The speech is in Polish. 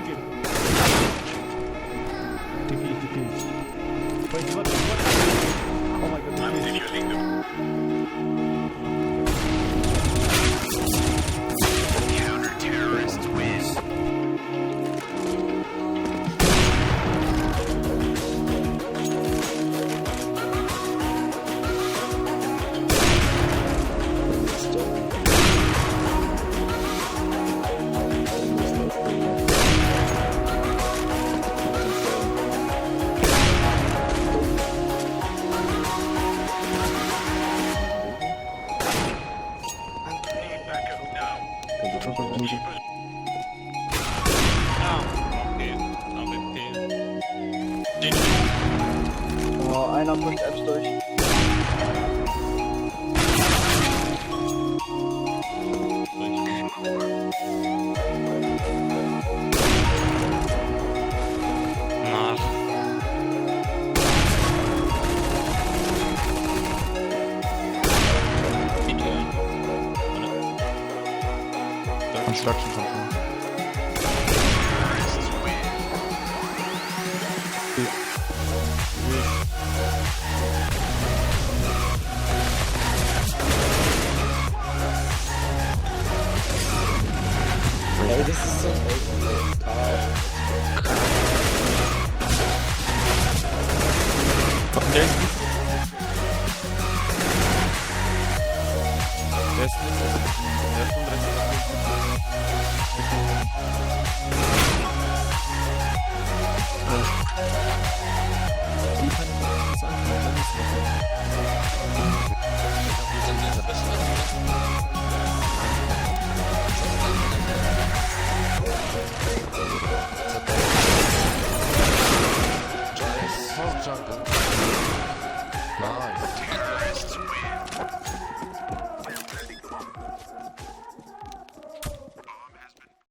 flank him. TP. Wait, what? Oh my god. I'm defusing them. Counter-terrorists win. Oh, einer pusht Apps durch. Construction company. Ey, das ist so Der ist nicht. Der ist nicht. Der ist 35. Jungle. Nice. Terrorists win.